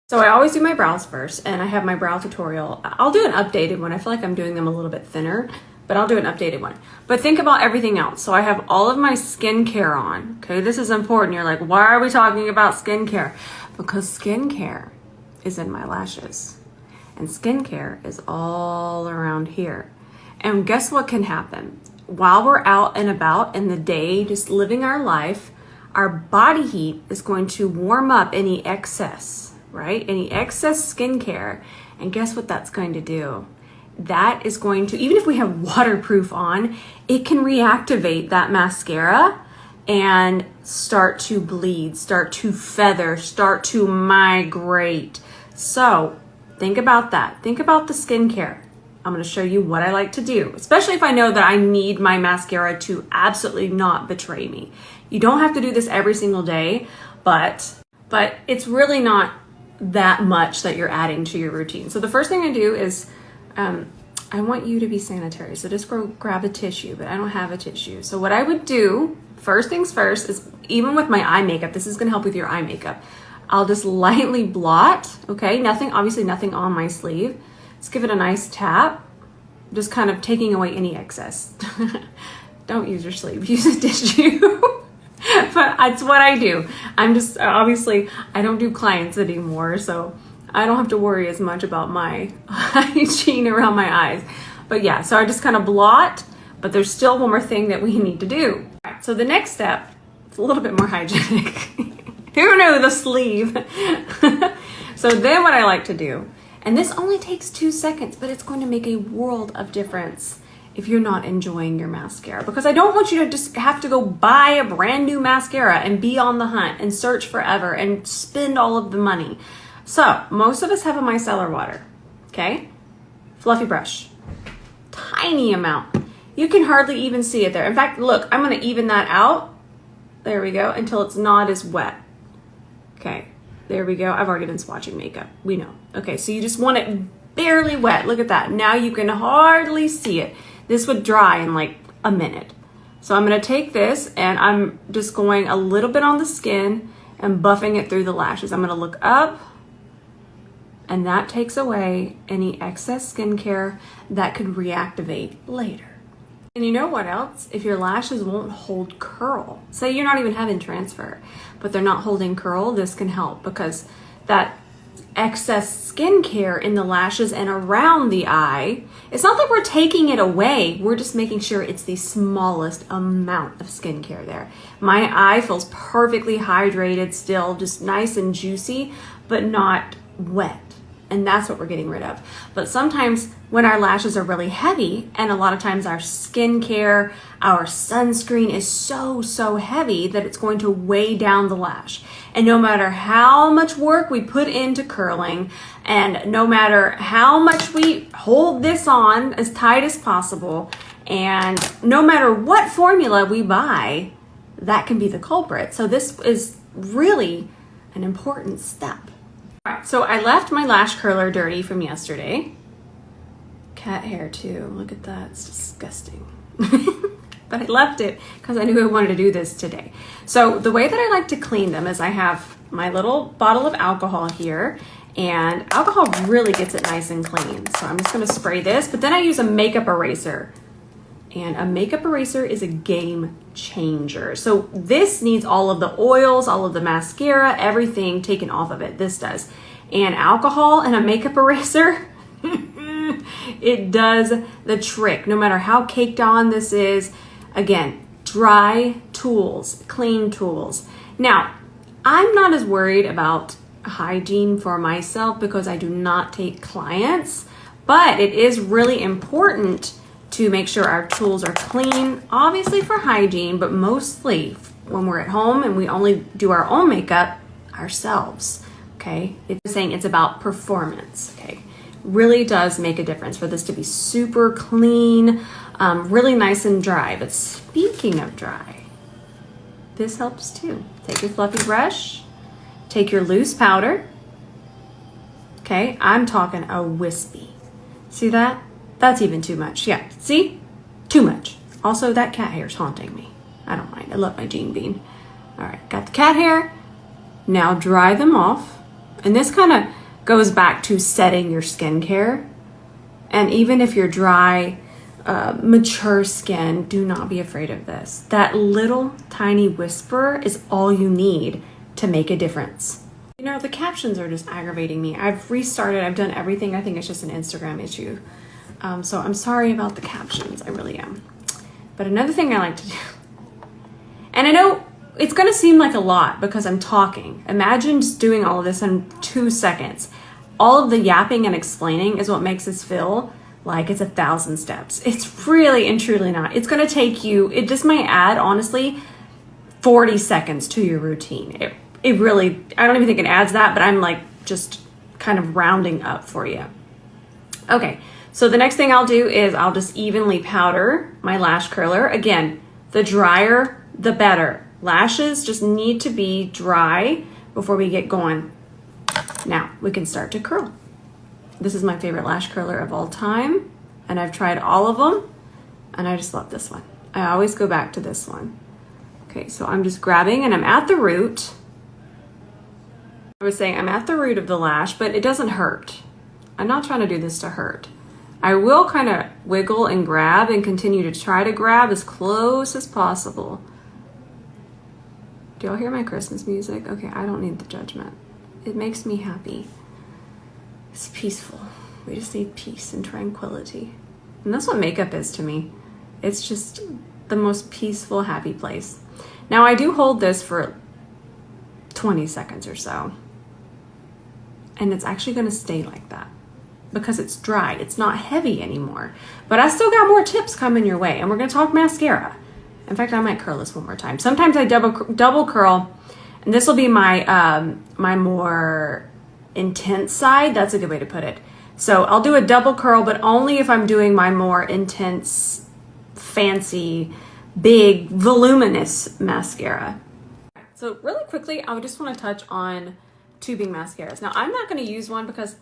So I always do my brows first, and I have my brow tutorial. I'll do an updated one. I feel like I'm doing them a little bit thinner, but I'll do an updated one. But think about everything else. So I have all of my skincare on. Okay, this is important. You're like, why are we talking about skincare? Because skincare is in my lashes. And skincare is all around here. And guess what can happen? While we're out and about in the day, just living our life, our body heat is going to warm up any excess, right? Any excess skincare. And guess what that's going to do? That is going to, even if we have waterproof on, it can reactivate that mascara and start to bleed, start to feather, start to migrate. So think about that. Think about the skincare. I'm going to show you what I like to do, especially if I know that I need my mascara to absolutely not betray me. You don't have to do this every single day, but it's really not that much that you're adding to your routine. So the first thing I do is I want you to be sanitary. So just go grab a tissue, but I don't have a tissue. So what I would do, first things first, is even with my eye makeup, this is going to help with your eye makeup. I'll just lightly blot, okay? Nothing, obviously nothing on my sleeve. Let's give it a nice tap, just kind of taking away any excess. Don't use your sleeve, use a tissue. But that's what I do. I'm just, obviously, I don't do clients anymore, so I don't have to worry as much about my hygiene around my eyes. But yeah, so I just kind of blot, but there's still one more thing that we need to do. All right, so the next step, it's a little bit more hygienic. Who knew the sleeve? So then what I like to do, and this only takes 2 seconds, but it's going to make a world of difference if you're not enjoying your mascara, because I don't want you to just have to go buy a brand new mascara and be on the hunt and search forever and spend all of the money. So most of us have a micellar water, okay? Fluffy brush, tiny amount. You can hardly even see it there. In fact, look, I'm gonna even that out. There we go, until it's not as wet. Okay, there we go. I've already been swatching makeup, we know. Okay, so you just want it barely wet. Look at that. Now you can hardly see it. This would dry in like a minute. So I'm gonna take this and I'm just going a little bit on the skin and buffing it through the lashes. I'm gonna look up, and that takes away any excess skincare that could reactivate later. And you know what else? If your lashes won't hold curl, say you're not even having transfer, but they're not holding curl, this can help, because that excess skincare in the lashes and around the eye, it's not that we're taking it away, we're just making sure it's the smallest amount of skincare there. My eye feels perfectly hydrated still, just nice and juicy, but not wet. And that's what we're getting rid of. But sometimes when our lashes are really heavy, and a lot of times our skincare, our sunscreen is so heavy that it's going to weigh down the lash. And no matter how much work we put into curling, and no matter how much we hold this on as tight as possible, and no matter what formula we buy, that can be the culprit. So this is really an important step. All right, so I left my lash curler dirty from yesterday. Cat hair too, look at that, it's disgusting. But I left it because I knew I wanted to do this today. So the way that I like to clean them is I have my little bottle of alcohol here, and alcohol really gets it nice and clean. So I'm just gonna spray this, but then I use a makeup eraser. And a makeup eraser is a game changer. So this needs all of the oils, all of the mascara, everything taken off of it. This does. And alcohol and a makeup eraser, it does the trick. No matter how caked on this is, again, dry tools, clean tools. Now, I'm not as worried about hygiene for myself because I do not take clients, but it is really important to make sure our tools are clean, obviously for hygiene, but mostly when we're at home and we only do our own makeup ourselves, okay? It's saying it's about performance, okay? Really does make a difference for this to be super clean, really nice and dry. But speaking of dry, this helps too. Take your fluffy brush, take your loose powder, okay? I'm talking a wispy. See that? That's even too much. Yeah, see? Too much. Also, that cat hair is haunting me. I don't mind. I love my Gene Bean. All right, got the cat hair. Now dry them off And this kind of goes back to setting your skincare. And even if you're dry, mature skin, do not be afraid of this. That little tiny whisper is all you need to make a difference. You know, the captions are just aggravating me. I've restarted, I've done everything. I think it's just an Instagram issue. So I'm sorry about the captions, I really am. But another thing I like to do, and I know it's gonna seem like a lot because I'm talking. Imagine just doing all of this in 2 seconds. All of the yapping and explaining is what makes this feel like it's 1,000 steps. It's really and truly not. It's gonna take you, it just might add, honestly, 40 seconds to your routine. It really, I don't even think it adds that, but I'm like just kind of rounding up for you. Okay, so the next thing I'll do is I'll just evenly powder my lash curler. Again, the drier, the better. Lashes just need to be dry before we get going. Now we can start to curl. This is my favorite lash curler of all time, and I've tried all of them, and I just love this one. I always go back to this one. Okay, so I'm just grabbing, and I'm at the root. I was saying I'm at the root of the lash, but it doesn't hurt. I'm not trying to do this to hurt. I will kind of wiggle and grab and continue to try to grab as close as possible. Do y'all hear my Christmas music? Okay, I don't need the judgment. It makes me happy. It's peaceful. We just need peace and tranquility. And that's what makeup is to me. It's just the most peaceful, happy place. Now I do hold this for 20 seconds or so. And it's actually gonna stay like that because it's dry. It's not heavy anymore. But I still got more tips coming your way, and we're gonna talk mascara. In fact, I might curl this one more time. Sometimes I double curl, and this will be my my more intense side. That's a good way to put it. So I'll do a double curl, but only if I'm doing my more intense, fancy, big, voluminous mascara. So really quickly, I just want to touch on tubing mascaras. Now, I'm not going to use one because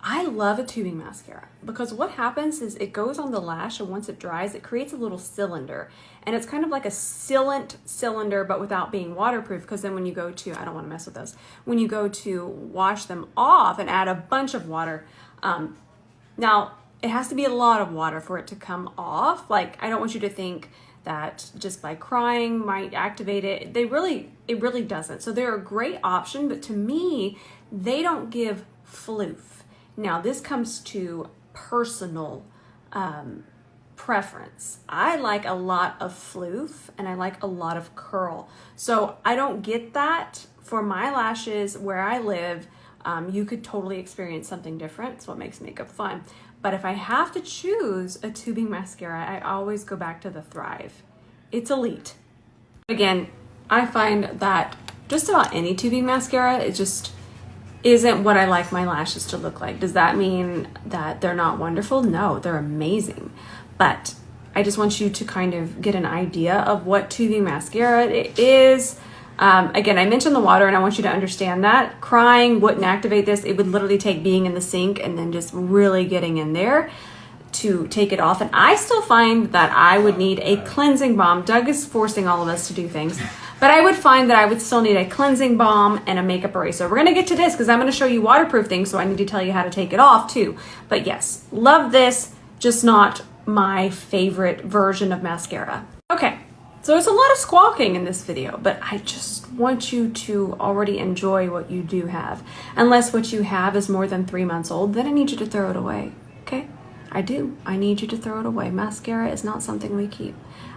I love a tubing mascara, because what happens is it goes on the lash, and once it dries, it creates a little cylinder, and it's kind of like a sealant cylinder, but without being waterproof, because then when you go to, I don't want to mess with those, when you go to wash them off and add a bunch of water, now it has to be a lot of water for it to come off. Like, I don't want you to think that just by crying might activate it. It really doesn't. So they're a great option, but to me, they don't give floof. Now, this comes to personal preference. I like a lot of floof, and I like a lot of curl. So I don't get that for my lashes where I live. You could totally experience something different. It's what makes makeup fun. But if I have to choose a tubing mascara, I always go back to the Thrive. It's elite. Again, I find that just about any tubing mascara, it just isn't what I like my lashes to look like. Does that mean that they're not wonderful? No, they're amazing. But I just want you to kind of get an idea of what tubing mascara it is. Again, I mentioned the water, and I want you to understand that. Crying wouldn't activate this. It would literally take being in the sink and then just really getting in there to take it off. And I still find that I would need a cleansing balm. Doug is forcing all of us to do things. But I would find that I would still need a cleansing balm and a makeup eraser. We're going to get to this because I'm going to show you waterproof things, so I need to tell you how to take it off too. But yes, love this, just not my favorite version of mascara. Okay. So there's a lot of squawking in this video, but I just want you to already enjoy what you do have. Unless what you have is more than 3 months old, then I need you to throw it away, okay? I do. I need you to throw it away. Mascara is not something we keep.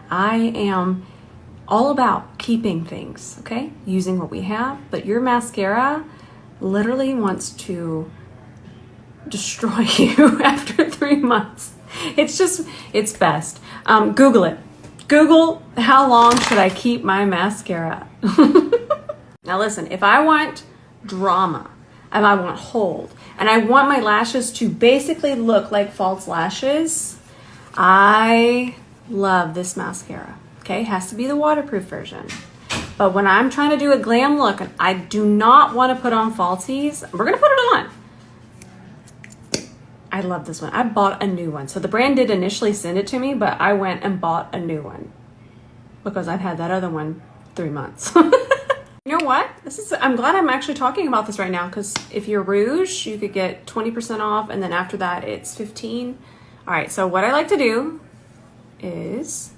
I am all about keeping things, okay? Using what we have, but your mascara literally wants to destroy you after 3 months. It's best. Google it. Google, how long should I keep my mascara? Now listen, if I want drama, and I want hold, and I want my lashes to basically look like false lashes, I love this mascara. Okay, it has to be the waterproof version. But when I'm trying to do a glam look, and I do not want to put on falsies, we're gonna put it on. I love this one. I bought a new one. So the brand did initially send it to me, but I went and bought a new one because I've had that other one 3 months. You know what? I'm glad I'm actually talking about this right now, because if you're Rouge, you could get 20% off, and then after that it's 15. All right, so what I like to do is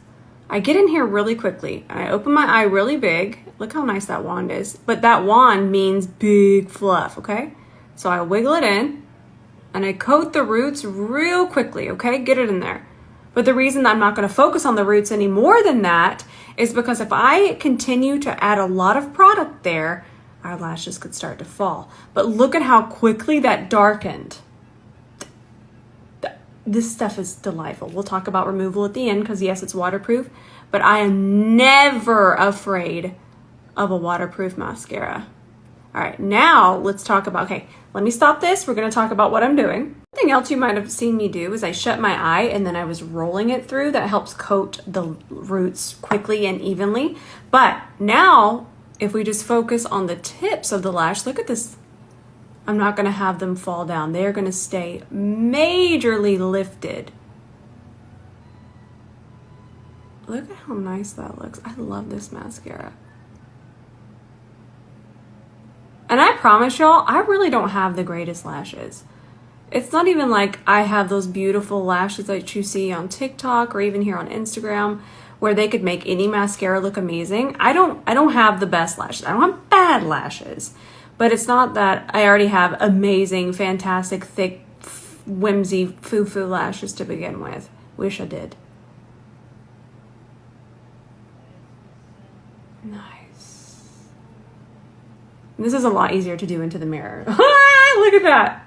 I get in here really quickly and I open my eye really big. Look how nice that wand is. But that wand means big fluff, okay? So I wiggle it in and I coat the roots real quickly, okay? Get it in there. But the reason I'm not gonna focus on the roots any more than that is because if I continue to add a lot of product there, our lashes could start to fall. But look at how quickly that darkened. This stuff is delightful. We'll talk about removal at the end because yes, it's waterproof, but I am never afraid of a waterproof mascara. All right, now let's talk about, okay, let me stop this. We're gonna talk about what I'm doing. Something else you might have seen me do is I shut my eye and then I was rolling it through. That helps coat the roots quickly and evenly. But now, if we just focus on the tips of the lash, look at this. I'm not gonna have them fall down. They're gonna stay majorly lifted. Look at how nice that looks. I love this mascara. And I promise y'all, I really don't have the greatest lashes. It's not even like I have those beautiful lashes that you see on TikTok or even here on Instagram where they could make any mascara look amazing. I don't have the best lashes. I don't have bad lashes. But it's not that I already have amazing, fantastic, thick, whimsy, foo-foo lashes to begin with. Wish I did. Nice. This is a lot easier to do into the mirror. Look at that.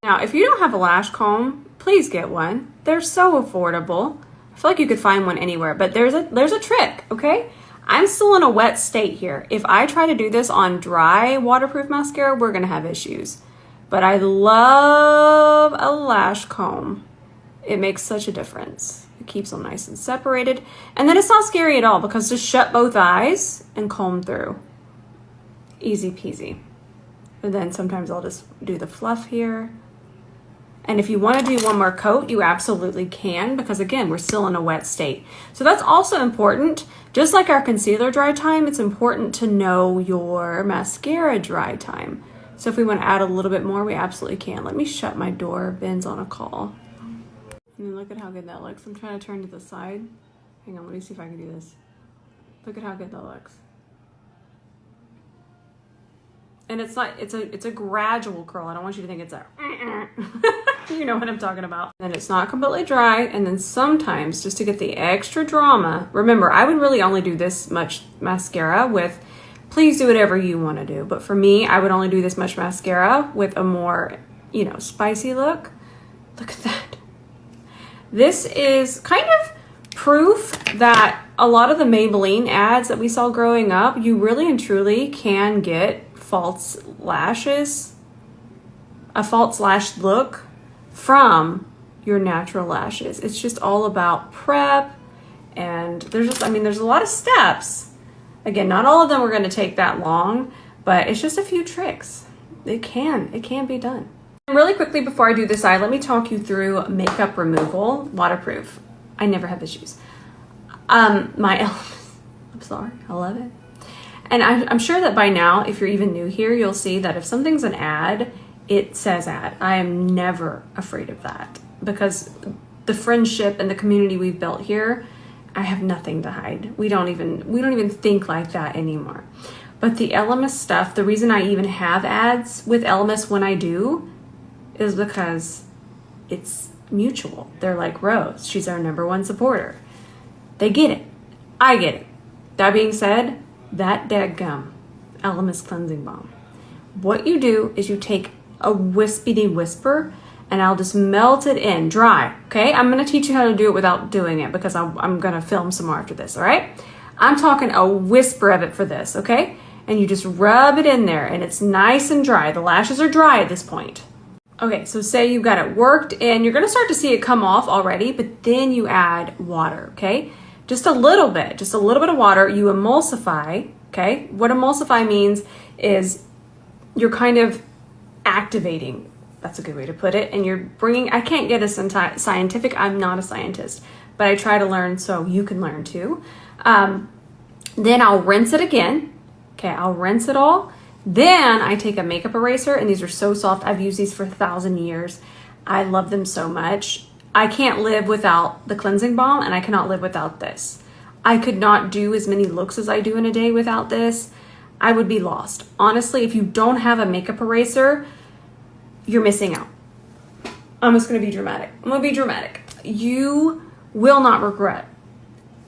Now, if you don't have a lash comb, please get one. They're so affordable. I feel like you could find one anywhere, but there's a trick, okay? I'm still in a wet state here. If I try to do this on dry waterproof mascara, we're gonna have issues. But I love a lash comb. It makes such a difference. It keeps them nice and separated. And then it's not scary at all because just shut both eyes and comb through. Easy peasy. And then sometimes I'll just do the fluff here. And if you want to do one more coat, you absolutely can, because again, we're still in a wet state. So that's also important. Just like our concealer dry time, it's important to know your mascara dry time. So if we want to add a little bit more, we absolutely can. Let me shut my door. Ben's on a call. And look at how good that looks. I'm trying to turn to the side. Hang on, let me see if I can do this. Look at how good that looks. And it's a gradual curl. I don't want you to think it's a you know what I'm talking about. And it's not completely dry. And then sometimes, just to get the extra drama, remember, I would really only do this much mascara with, please do whatever you want to do. But for me, I would only do this much mascara with a more, you know, spicy look. Look at that. This is kind of proof that a lot of the Maybelline ads that we saw growing up, you really and truly can get false lashes, a false lash look from your natural lashes. It's just all about prep, and there's a lot of steps. Again, not all of them are going to take that long, but it's just a few tricks. It can be done. Really quickly before I do this eye, let me talk you through makeup removal, waterproof. I never have issues. I'm sorry, I love it. And I'm sure that by now, if you're even new here, you'll see that if something's an ad, it says ad. I am never afraid of that because the friendship and the community we've built here, I have nothing to hide. We don't even think like that anymore. But the 𝗕𝗲 stuff, the reason I even have ads with 𝗕𝗲 when I do is because it's mutual. They're like, Rose, she's our #1 supporter. They get it. I get it. That being said, that dadgum 𝗕𝗲 cleansing balm. What you do is you take a wispy whisper and I'll just melt it in dry. Okay, I'm gonna teach you how to do it without doing it because I'm gonna film some more after this. All right, I'm talking a whisper of it for this. Okay, and you just rub it in there and it's nice and dry. The lashes are dry at this point. Okay, so say you've got it worked in, you're gonna start to see it come off already, but then you add water. Okay, just a little bit of water. You emulsify. Okay, what emulsify means is you're kind of activating. That's a good way to put it. And you're bringing, I can't get a scientific, I'm not a scientist, but I try to learn so you can learn too. Then I'll rinse it again. Okay, I'll rinse it all. Then I take a makeup eraser, and these are so soft. I've used these for 1,000 years. I love them so much. I can't live without the cleansing balm, and I cannot live without this. I could not do as many looks as I do in a day without this. I would be lost. Honestly, if you don't have a makeup eraser, you're missing out. I'm just gonna be dramatic. I'm gonna be dramatic. You will not regret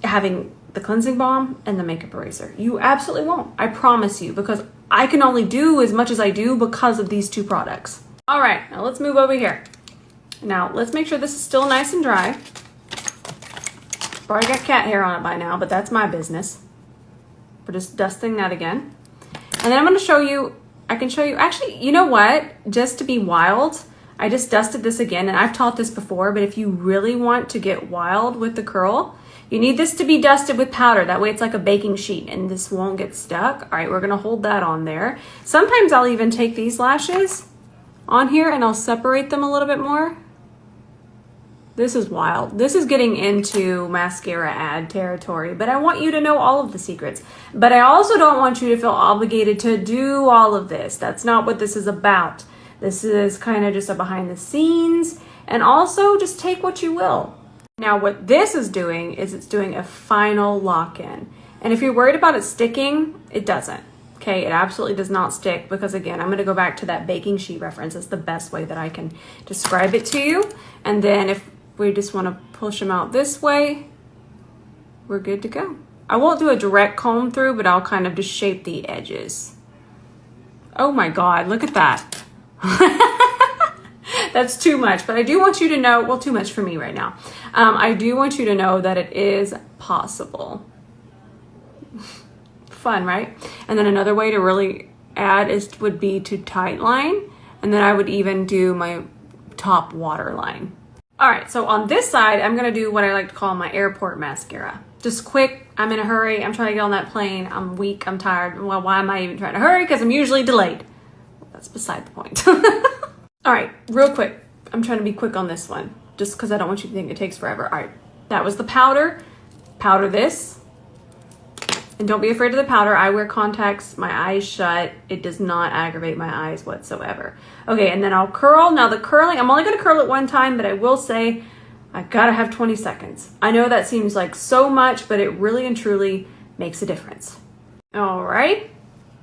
having the cleansing balm and the makeup eraser. You absolutely won't. I promise you, because I can only do as much as I do because of these two products. All right, now let's move over here. Now let's make sure this is still nice and dry. Probably got cat hair on it by now, but that's my business. We're just dusting that again. And then I'm gonna show you, I can show you, actually, you know what? Just to be wild, I just dusted this again, and I've taught this before, but if you really want to get wild with the curl, you need this to be dusted with powder. That way it's like a baking sheet and this won't get stuck. All right, we're gonna hold that on there. Sometimes I'll even take these lashes on here and I'll separate them a little bit more. This is wild. This is getting into mascara ad territory, but I want you to know all of the secrets. But I also don't want you to feel obligated to do all of this. That's not what this is about. This is kind of just a behind the scenes, and also just take what you will. Now what this is doing is it's doing a final lock-in. And if you're worried about it sticking, it doesn't. Okay, it absolutely does not stick, because again, I'm gonna go back to that baking sheet reference. It's the best way that I can describe it to you. And then if we just wanna push them out this way, we're good to go. I won't do a direct comb through, but I'll kind of just shape the edges. Oh my God, look at that. That's too much, but I do want you to know, well, too much for me right now. I do want you to know that it is possible. Fun, right? And then another way to really add would be to tight line, and then I would even do my top waterline. All right, so on this side, I'm gonna do what I like to call my airport mascara. Just quick, I'm in a hurry, I'm trying to get on that plane, I'm weak, I'm tired. Well, why am I even trying to hurry? Because I'm usually delayed. That's beside the point. All right, real quick. I'm trying to be quick on this one, just because I don't want you to think it takes forever. All right, that was the powder. Powder this. And don't be afraid of the powder. I wear contacts, my eyes shut. It does not aggravate my eyes whatsoever. Okay, and then I'll curl. Now the curling, I'm only gonna curl it one time, but I will say, I gotta have 20 seconds. I know that seems like so much, but it really and truly makes a difference. All right,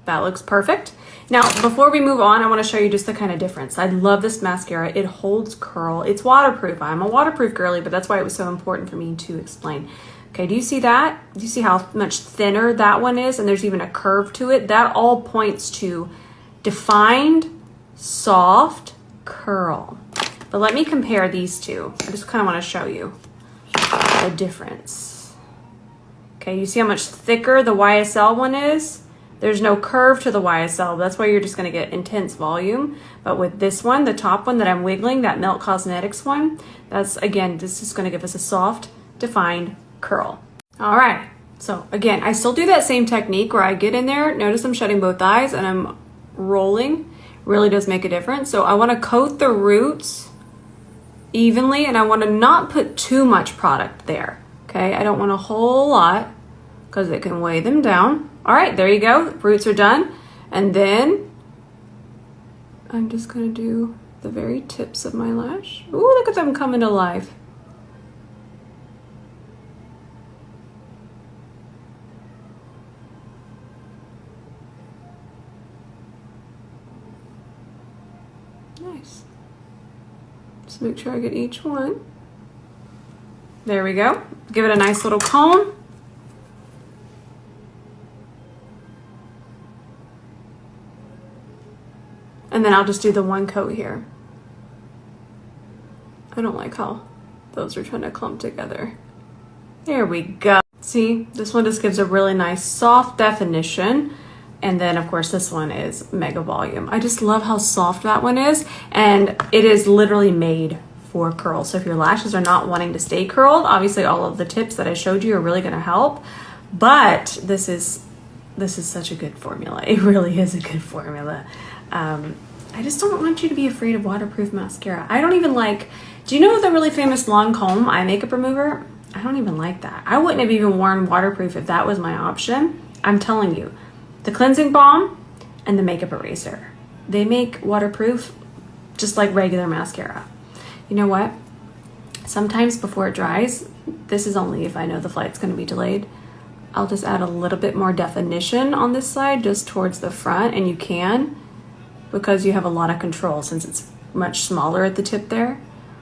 that looks perfect. Now, before we move on, I wanna show you just the kind of difference. I love this mascara. It holds curl. It's waterproof. I'm a waterproof girly, but that's why it was so important for me to explain. Okay, do you see that? Do you see how much thinner that one is? And there's even a curve to it. That all points to defined, soft curl. But let me compare these two. I just kind of want to show you the difference. Okay, you see how much thicker the YSL one is? There's no curve to the YSL. That's why you're just gonna get intense volume. But with this one, the top one that I'm wiggling, that Melt Cosmetics one, that's, again, this is gonna give us a soft, defined curl. All right, so again, I still do that same technique where I get in there, notice I'm shutting both eyes and I'm rolling. Really does make a difference. So I wanna coat the roots evenly, and I wanna not put too much product there, okay? I don't want a whole lot because it can weigh them down. All right, there you go, roots are done. And then I'm just gonna do the very tips of my lash. Ooh, look at them coming to life. Nice. Just make sure I get each one. There we go. Give it a nice little comb. And then I'll just do the one coat here. I don't like how those are trying to clump together. There we go. See, this one just gives a really nice soft definition. And then of course this one is mega volume. I just love how soft that one is. And it is literally made for curls. So if your lashes are not wanting to stay curled, obviously all of the tips that I showed you are really gonna help. But this is such a good formula. It really is a good formula. I just don't want you to be afraid of waterproof mascara. I don't even like, do you know the really famous Lancome eye makeup remover? I don't even like that. I wouldn't have even worn waterproof if that was my option. I'm telling you, the cleansing balm and the makeup eraser. They make waterproof just like regular mascara. You know what? Sometimes before it dries, this is only if I know the flight's going to be delayed, I'll just add a little bit more definition on this side just towards the front, and you can because you have a lot of control since it's much smaller at the tip there.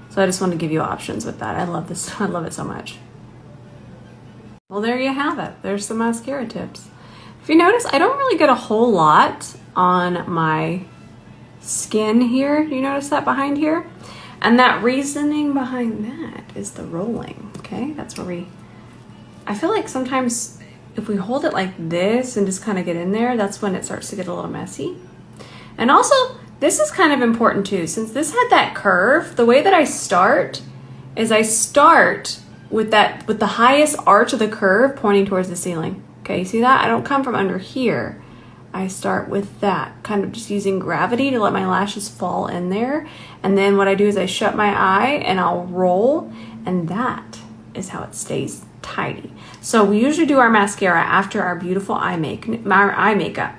So I just want to give you options with that. I love this. I love it so much. Well, there you have it. There's some mascara tips. If you notice, I don't really get a whole lot on my skin here. You notice that behind here? And that reasoning behind that is the rolling, okay? That's where I feel like sometimes if we hold it like this and just kind of get in there, that's when it starts to get a little messy. And also, this is kind of important too. Since this had that curve, the way that I start is I start with the highest arch of the curve pointing towards the ceiling. Okay, you see that? I don't come from under here. I start with that, kind of just using gravity to let my lashes fall in there. And then what I do is I shut my eye and I'll roll, and that is how it stays tidy. So we usually do our mascara after our beautiful eye makeup.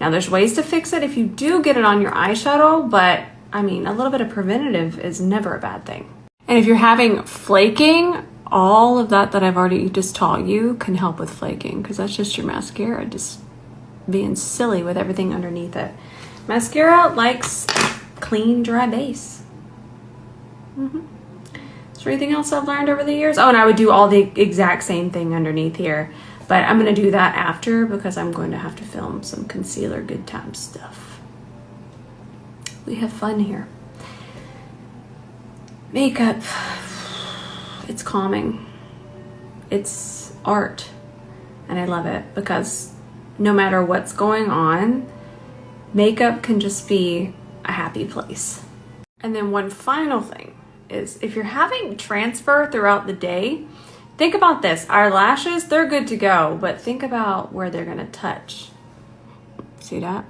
Now there's ways to fix it if you do get it on your eyeshadow, but I mean, a little bit of preventative is never a bad thing. And if you're having flaking, all of that I've already just taught you can help with flaking, because that's just your mascara just being silly with everything underneath it. Mascara likes clean, dry base. Is there anything else I've learned over the years? Oh, and I would do all the exact same thing underneath here, but I'm going to do that after because I'm going to have to film some concealer good time stuff. We have fun here. Makeup, it's calming. It's art, and I love it because no matter what's going on, makeup can just be a happy place. And then one final thing is if you're having transfer throughout the day, think about this. Our lashes, they're good to go, but think about where they're gonna touch. See that?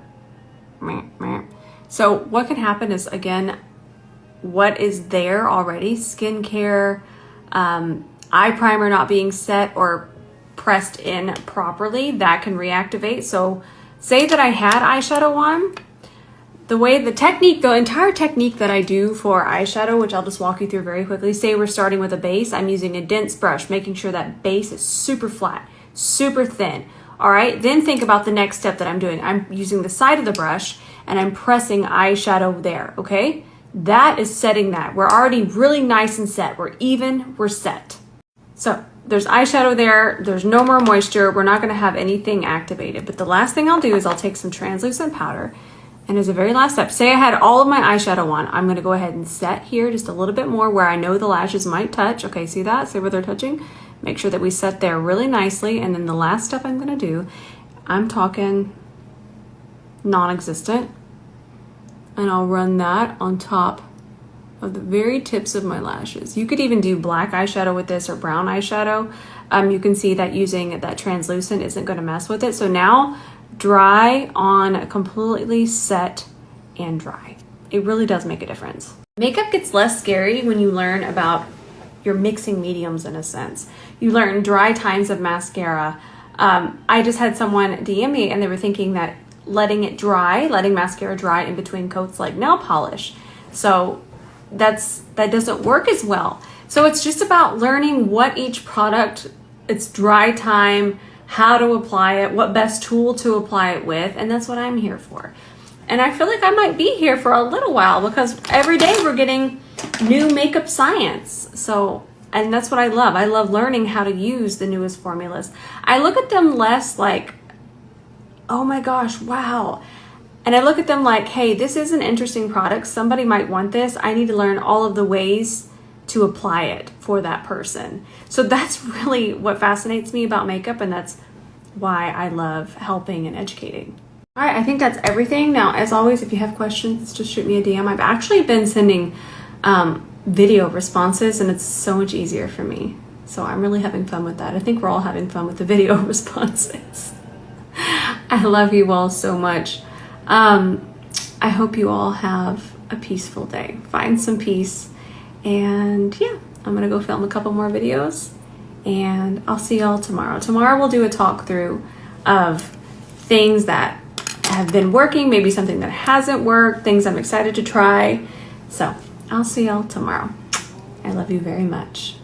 So what can happen is, again, what is there already, skincare, eye primer not being set or pressed in properly, that can reactivate. So say that I had eyeshadow on, the entire technique that I do for eyeshadow, which I'll just walk you through very quickly. Say we're starting with a base. I'm using a dense brush, making sure that base is super flat, super thin. All right, then think about the next step that I'm doing. I'm using the side of the brush and I'm pressing eyeshadow there, okay? That is setting that. We're already really nice and set. We're even, we're set. So there's eyeshadow there. There's no more moisture. We're not gonna have anything activated. But the last thing I'll do is I'll take some translucent powder, and as a very last step, say I had all of my eyeshadow on, I'm gonna go ahead and set here just a little bit more where I know the lashes might touch. Okay, see that? See where they're touching? Make sure that we set there really nicely. And then the last step I'm gonna do, I'm talking non-existent, and I'll run that on top of the very tips of my lashes. You could even do black eyeshadow with this or brown eyeshadow. You can see that using that translucent isn't gonna mess with it. So now, dry on, completely set and dry. It really does make a difference. Makeup gets less scary when you learn about your mixing mediums in a sense. You learn dry times of mascara. I just had someone DM me and they were thinking that letting mascara dry in between coats like nail polish. So that doesn't work as well. So it's just about learning what each product, its dry time, how to apply it, what best tool to apply it with, and that's what I'm here for. And I feel like I might be here for a little while because every day we're getting new makeup science. So, and that's what I love. I love learning how to use the newest formulas. I look at them less like, oh my gosh, wow. And I look at them like, hey, this is an interesting product. Somebody might want this. I need to learn all of the ways to apply it for that person. So that's really what fascinates me about makeup, and that's why I love helping and educating. All right, I think that's everything. Now, as always, if you have questions, just shoot me a DM. I've actually been sending video responses, and it's so much easier for me. So I'm really having fun with that. I think we're all having fun with the video responses. I love you all so much. I hope you all have a peaceful day. Find some peace. And yeah, I'm gonna go film a couple more videos, and I'll see y'all tomorrow. Tomorrow we'll do a talk through of things that have been working, maybe something that hasn't worked, things I'm excited to try. So I'll see y'all tomorrow. I love you very much.